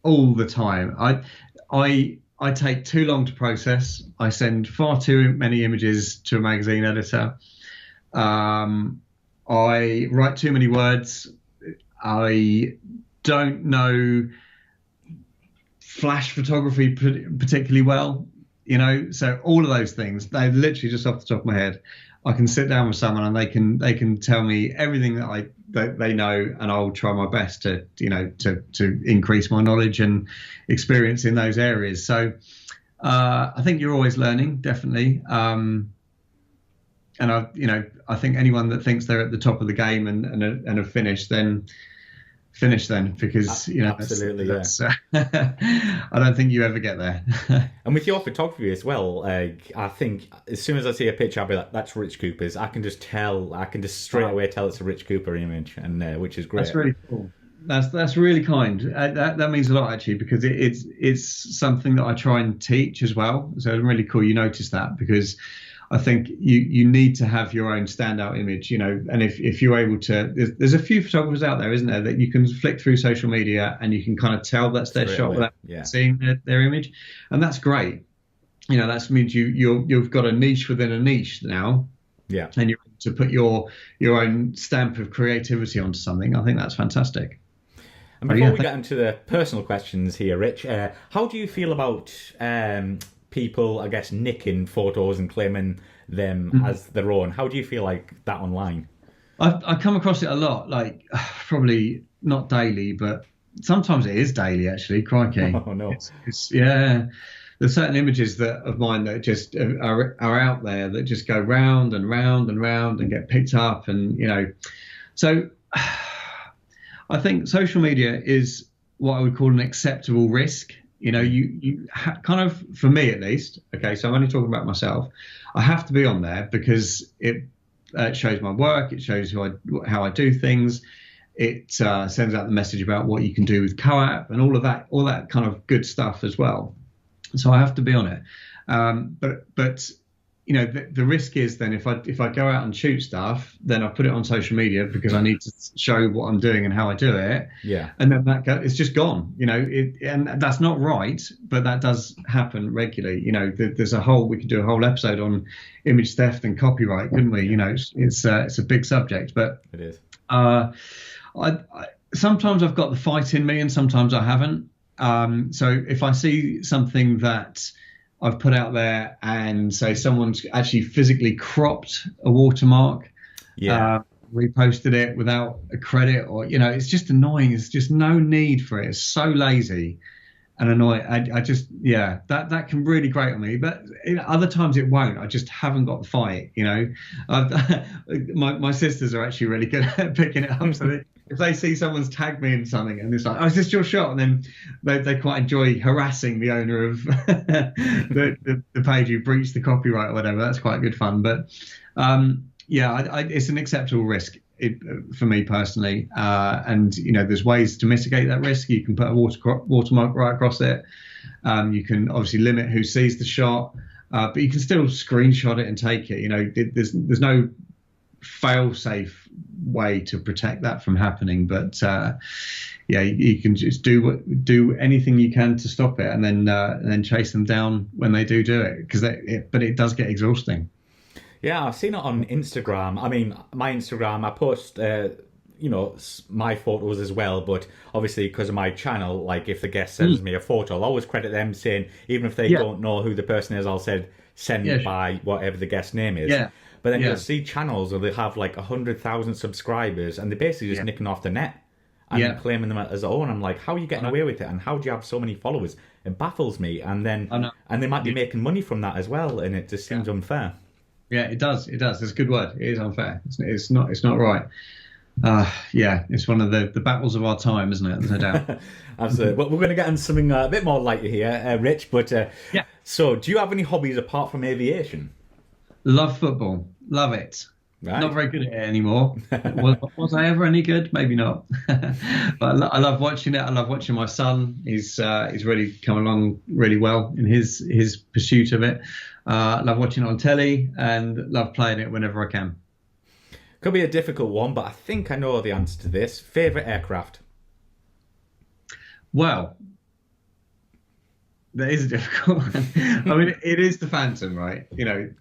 All the time. I take too long to process. I send far too many images to a magazine editor. I write too many words. I don't know flash photography particularly well. So all of those things, they literally just off the top of my head. I can sit down with someone and they can tell me everything that they know, and I'll try my best to increase my knowledge and experience in those areas. So I think you're always learning, definitely. And I think anyone that thinks they're at the top of the game and have finished, then finish then, because absolutely, that's I don't think you ever get there. And with your photography as well, I think as soon as I see a picture, I'll be like, that's Rich Cooper's. I can just straight away tell it's a Rich Cooper image, and which is great. That's really cool. That's really kind. That means a lot, actually, because it's something that I try and teach as well. So it's really cool you notice that, because I think you need to have your own standout image, and if you're able to, there's a few photographers out there, isn't there, that you can flick through social media and you can kind of tell that's their shot without seeing their image. And that's great. That means you've got a niche within a niche now. Yeah. And you're able to put your own stamp of creativity onto something. I think that's fantastic. And before we get into the personal questions here, Rich, how do you feel about people, I guess, nicking photos and claiming them as their own? How do you feel like that online? I come across it a lot, like probably not daily, but sometimes it is daily, actually. Crikey. Oh, no. There's certain images of mine that just are out there that just go round and round and round and get picked up. And, so I think social media is what I would call an acceptable risk. You kind of, for me at least, okay, so I'm only talking about myself, I have to be on there because it shows my work, it shows how I do things, it sends out the message about what you can do with co-op and all that kind of good stuff as well. So I have to be on it. But the risk is then if I go out and shoot stuff, then I put it on social media because I need to show what I'm doing and how I do it. Yeah. And then it's just gone. And that's not right, but that does happen regularly. We could do a whole episode on image theft and copyright, couldn't we? It's a big subject, but it is. Sometimes I've got the fight in me, and sometimes I haven't. So if I see something that I've put out there and say someone's actually physically cropped a watermark, reposted it without a credit, or it's just annoying. It's just no need for it. It's so lazy. and annoy. I just, yeah, that can really grate on me. But other times it won't. I just haven't got the fight. My sisters are actually really good at picking it up. So if they see someone's tagged me in something and it's like, oh, is this your shot? And then they quite enjoy harassing the owner of the page who breached the copyright or whatever. That's quite good fun. But yeah, it's an acceptable risk. For me personally, and there's ways to mitigate that risk. You can put a watermark right across it. You can obviously limit who sees the shot, but you can still screenshot it and take it. There's no fail-safe way to protect that from happening. But yeah, you can just do anything you can to stop it, and then chase them down when they do it, but it does get exhausting. Yeah, I've seen it on Instagram. I mean, my Instagram, I post, my photos as well. But obviously, because of my channel, like if the guest sends me a photo, I'll always credit them saying, even if they don't know who the person is, I'll say send by whatever the guest name is. Yeah. But then you'll see channels where they have like 100,000 subscribers and they're basically just nicking off the net and claiming them as their own. I'm like, how are you getting away with it? And how do you have so many followers? It baffles me. And then they might be making money from that as well. And it just seems unfair. Yeah, it does. It's a good word. It is unfair. It's not right. Yeah, it's one of the battles of our time, isn't it? There's no doubt. Absolutely. But we're going to get on something a bit more lighter here, Rich. But yeah. So, do you have any hobbies apart from aviation? Love football. Love it. Right. Not very good at it anymore. Was I ever any good? Maybe not. But I love watching it. I love watching my son. He's really come along really well in his pursuit of it. I love watching it on telly and love playing it whenever I can. Could be a difficult one, but I think I know the answer to this. Favourite aircraft? Well, that is a difficult one. I mean, it is the Phantom, right?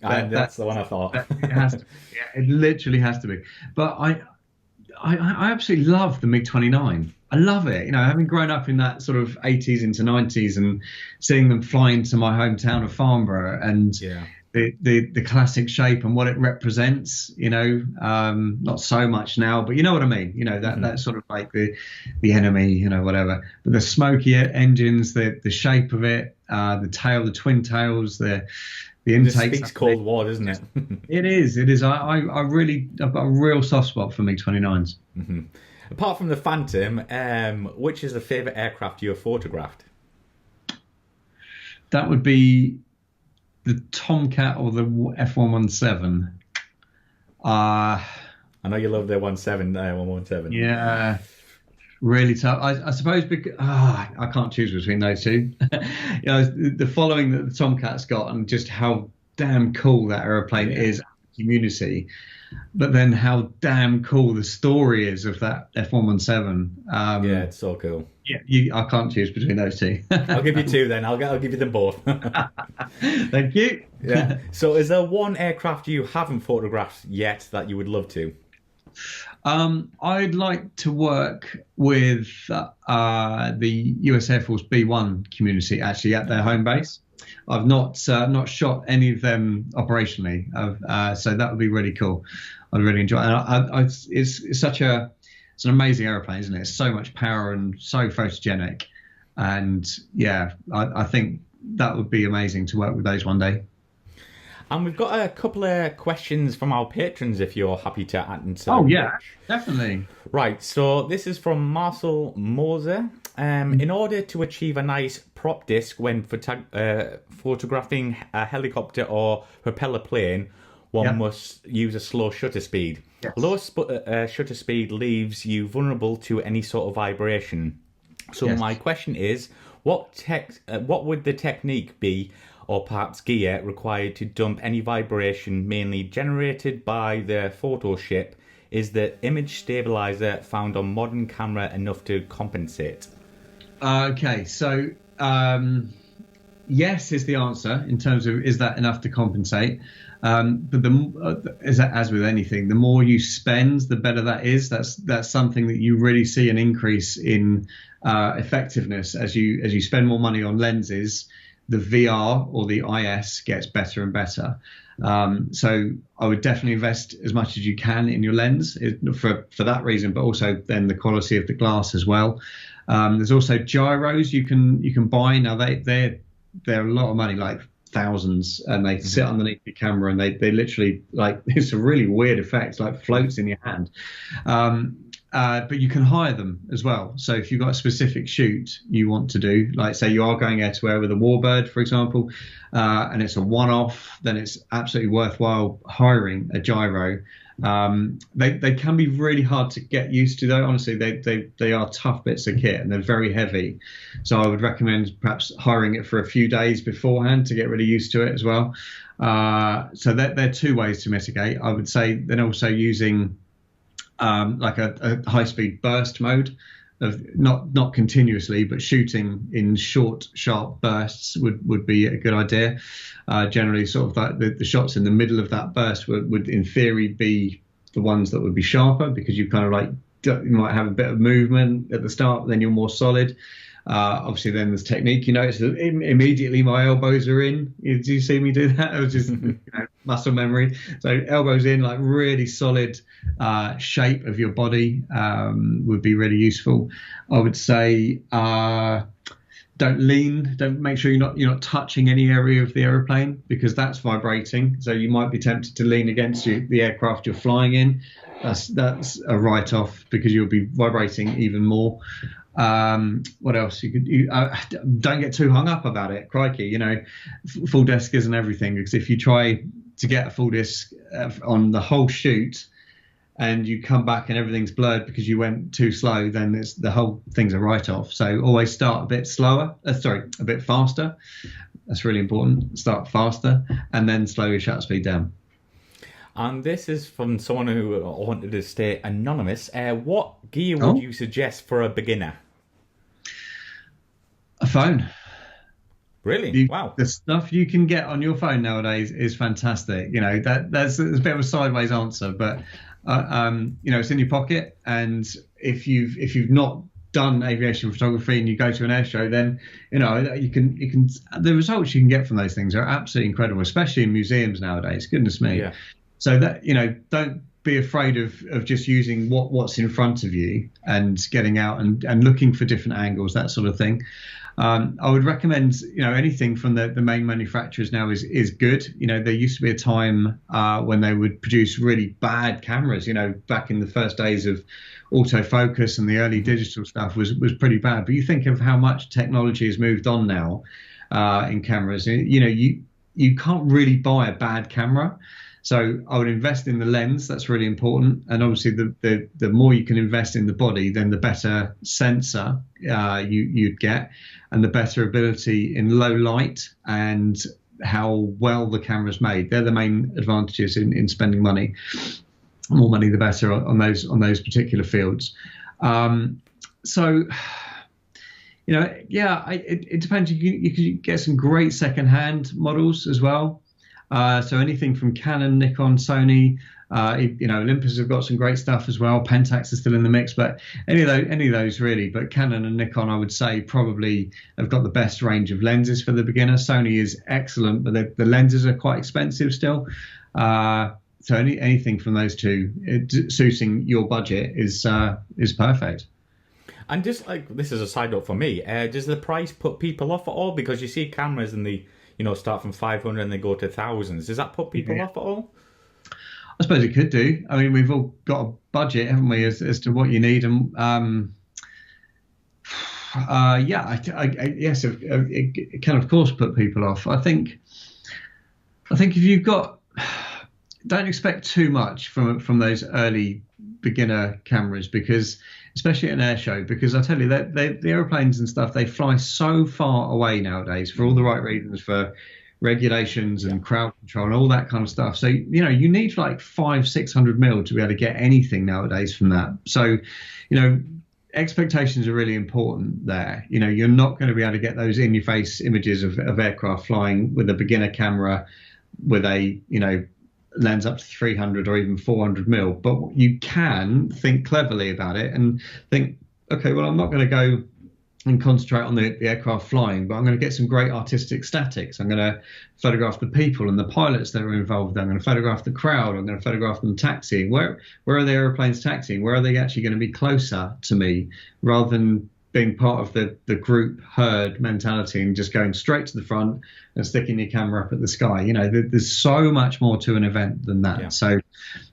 That's the one I thought. It has to be. Yeah, it literally has to be. But I absolutely love the MiG-29. I love it. Having grown up in that sort of 80s into 90s and seeing them fly into my hometown of Farnborough and the classic shape and what it represents, not so much now, but you know what I mean? That sort of like the enemy, whatever. But the smoky engines, the shape of it, the tail, the twin tails, the intakes. It speaks Cold War, doesn't it? It is. I've got a real soft spot for MiG-29s. Mm-hmm. Apart from the Phantom, which is the favourite aircraft you have photographed? That would be the Tomcat or the F117. I know you love the 117. Yeah, really tough. I suppose because I can't choose between those two. The following that the Tomcat's got and just how damn cool that aeroplane is in the community. But then how damn cool the story is of that F117. Yeah, it's so cool. Yeah, I can't choose between those two. I'll give you two then. I'll give you them both. Thank you. Yeah. So is there one aircraft you haven't photographed yet that you would love to? I'd like to work with the US Air Force B-1 community actually at their home base. I've not shot any of them operationally, so that would be really cool. I'd really enjoy it. It's an amazing aeroplane, isn't it? It's so much power and so photogenic, and yeah, I think that would be amazing to work with those one day. And we've got a couple of questions from our patrons, if you're happy to answer. Oh yeah, definitely. Right, so this is from Marcel Moser. In order to achieve a nice prop disc when photographing a helicopter or propeller plane, one must use a slow shutter speed. Yes. Low shutter speed leaves you vulnerable to any sort of vibration. So my question is, what would the technique be, or perhaps gear, required to dump any vibration mainly generated by the photo ship? Is the image stabilizer found on modern camera enough to compensate? Okay, so yes is the answer in terms of is that enough to compensate. But as with anything, the more you spend, the better that is. That's something that you really see an increase in effectiveness as you spend more money on lenses. The VR or the IS gets better and better. So I would definitely invest as much as you can in your lens for that reason, but also then the quality of the glass as well. There's also gyros you can buy now. They're a lot of money, like thousands, and they sit underneath the camera, and they literally, like, it's a really weird effect, like floats in your hand. But you can hire them as well. So if you've got a specific shoot you want to do, like say you are going air to air with a warbird, for example, and it's a one-off, then it's absolutely worthwhile hiring a gyro. They can be really hard to get used to, though. Honestly, they are tough bits of kit, and they're very heavy. So I would recommend perhaps hiring it for a few days beforehand to get really used to it as well. So they're two ways to mitigate. I would say then also using like a high-speed burst mode of not continuously, but shooting in short, sharp bursts would be a good idea. Generally, sort of like the shots in the middle of that burst would in theory be the ones that would be sharper, because you kind of like, you might have a bit of movement at the start, then you're more solid. Obviously, then there's technique. You notice that immediately my elbows are in. Did you see me do that? It was just muscle memory. So elbows in, like really solid shape of your body would be really useful. I would say don't lean. Don't make sure you're not touching any area of the aeroplane, because that's vibrating. So you might be tempted to lean against the aircraft you're flying in. That's a write-off, because you'll be vibrating even more. What else don't get too hung up about it. Crikey, full disc isn't everything, because if you try to get a full disc on the whole shoot and you come back and everything's blurred because you went too slow, then the whole thing's a write-off. So always start a bit a bit faster. That's really important. Start faster and then slow your shutter speed down. And this is from someone who wanted to stay anonymous. What gear would you suggest for a beginner? A phone. Really? Wow. The stuff you can get on your phone nowadays is fantastic. That's a bit of a sideways answer, but it's in your pocket. And if you've not done aviation photography and you go to an air show, then you can the results you can get from those things are absolutely incredible, especially in museums nowadays. Goodness me. Yeah. So that, don't be afraid of just using what's in front of you and getting out and looking for different angles, that sort of thing. I would recommend, anything from the main manufacturers now is good. There used to be a time when they would produce really bad cameras, back in the first days of autofocus, and the early digital stuff was pretty bad. But you think of how much technology has moved on now in cameras. You can't really buy a bad camera. So I would invest in the lens. That's really important. And obviously, the more you can invest in the body, then the better sensor you'd get, and the better ability in low light and how well the camera's made. They're the main advantages in spending money. More money, the better on those particular fields. It depends. You can get some great second-hand models as well. So anything from Canon, Nikon, Sony, Olympus have got some great stuff as well. Pentax is still in the mix, but any of those really. But Canon and Nikon, I would say, probably have got the best range of lenses for the beginner. Sony is excellent, but the lenses are quite expensive still. So anything from those two, suiting your budget is perfect. And just like, this is a side note for me, does the price put people off at all? Because you see cameras and the start from 500 and they go to thousands. Does that put people off at all? I suppose it could do. I mean, we've all got a budget, haven't we, as to what you need, and yes, it can of course put people off. I think if you've got, don't expect too much from those early beginner cameras, because especially at an air show, because I tell you that the airplanes and stuff, they fly so far away nowadays for all the right reasons, for regulations and crowd control and all that kind of stuff. So you need like 500-600 mil to be able to get anything nowadays from that. So expectations are really important there. You're not going to be able to get those in your face images of aircraft flying with a beginner camera with a lens up to 300 or even 400 mil, but you can think cleverly about it and think, okay, well, I'm not going to go and concentrate on the aircraft flying, but I'm going to get some great artistic statics. I'm going to photograph the people and the pilots that are involved. I'm going to photograph the crowd. I'm going to photograph them taxiing. Where are the airplanes taxiing? Where are they actually going to be closer to me, rather than being part of the group herd mentality and just going straight to the front and sticking your camera up at the sky. There's so much more to an event than that. Yeah. So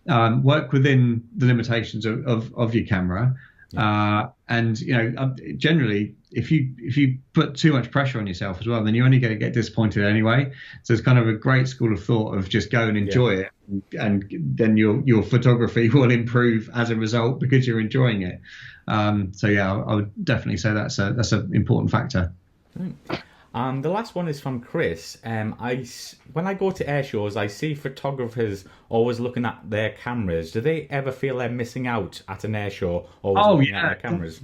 work within the limitations of your camera. Yeah. And generally, if you put too much pressure on yourself as well, then you're only going to get disappointed anyway. So it's kind of a great school of thought of just go and enjoy it, and then your photography will improve as a result because you're enjoying it. So yeah, I would definitely say that's an important factor. The last one is from Chris. When I go to air shows, I see photographers always looking at their cameras. Do they ever feel they're missing out at an air show, always looking at their cameras?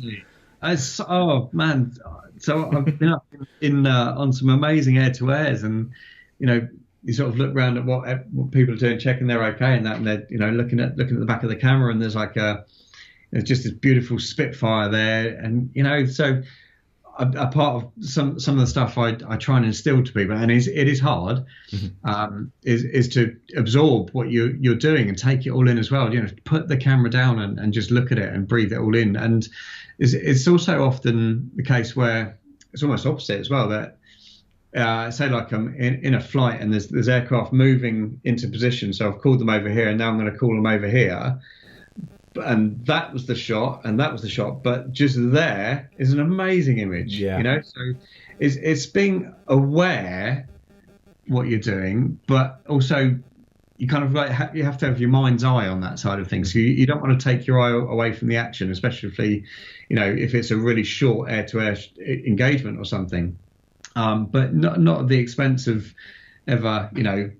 Oh man! So I've been up on some amazing air-to-airs, and you sort of look around at what people are doing, checking they're okay, and they're looking at the back of the camera, and there's like there's just this beautiful Spitfire there, and so. A part of some of the stuff I try and instill to people, and it is hard, is to absorb what you're doing and take it all in as well. Put the camera down and just look at it and breathe it all in. And it's also often the case where it's almost opposite as well. That say like I'm in a flight and there's aircraft moving into position, so I've called them over here and now I'm going to call them over here. And that was the shot, and that was the shot. But just there is an amazing image, So it's being aware what you're doing, but also you kind of you have to have your mind's eye on that side of things. So you don't want to take your eye away from the action, especially if it's a really short air-to-air engagement or something. But not at the expense of ever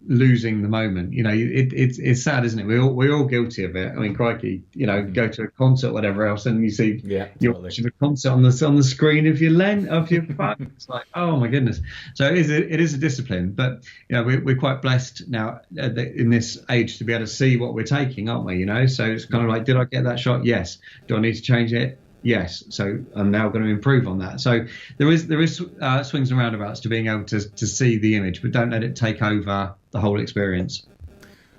losing the moment. It's sad, isn't it? We're all guilty of it. I mean, crikey, go to a concert, whatever else, and you see you're watching the concert on the screen of your phone. It's like, oh my goodness. So it is a discipline, but we're quite blessed now in this age to be able to see what we're taking, aren't we? So it's kind of like, did I get that shot? Yes. Do I need to change it? Yes. So I'm now going to improve on that. So there is swings and roundabouts to being able to see the image, but don't let it take over the whole experience.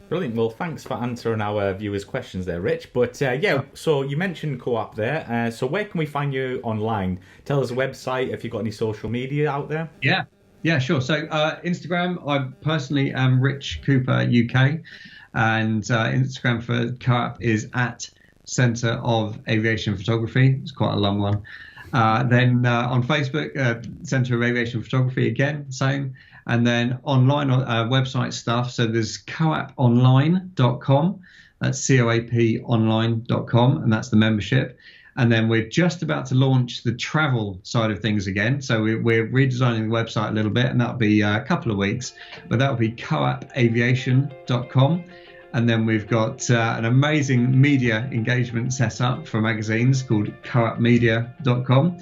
Brilliant. Well, thanks for answering our viewers' questions there, Rich. But so you mentioned Co-op there. So where can we find you online? Tell us a website, if you've got any social media out there. Yeah, sure. So Instagram, I personally am Rich Cooper UK, and Instagram for Co-op is at Centre of Aviation Photography. It's quite a long one. Then on Facebook, Centre of Aviation Photography again, same. And then online website stuff. So there's coaponline.com. That's coaponline.com, and that's the membership. And then we're just about to launch the travel side of things again. So we're redesigning the website a little bit, and that'll be a couple of weeks. But that'll be coapaviation.com. And then we've got an amazing media engagement set up for magazines called coapmedia.com.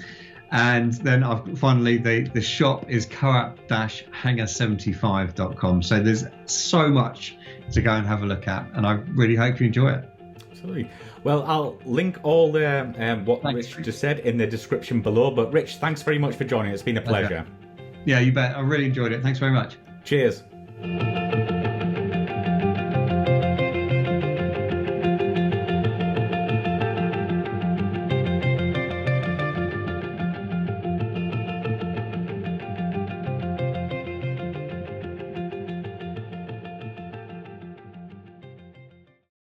And then finally, the shop is coap-hangar75.com. So there's so much to go and have a look at. And I really hope you enjoy it. Absolutely. Well, I'll link all the what Rich just said in the description below. But Rich, thanks very much for joining. It's been a pleasure. Yeah, you bet. I really enjoyed it. Thanks very much. Cheers.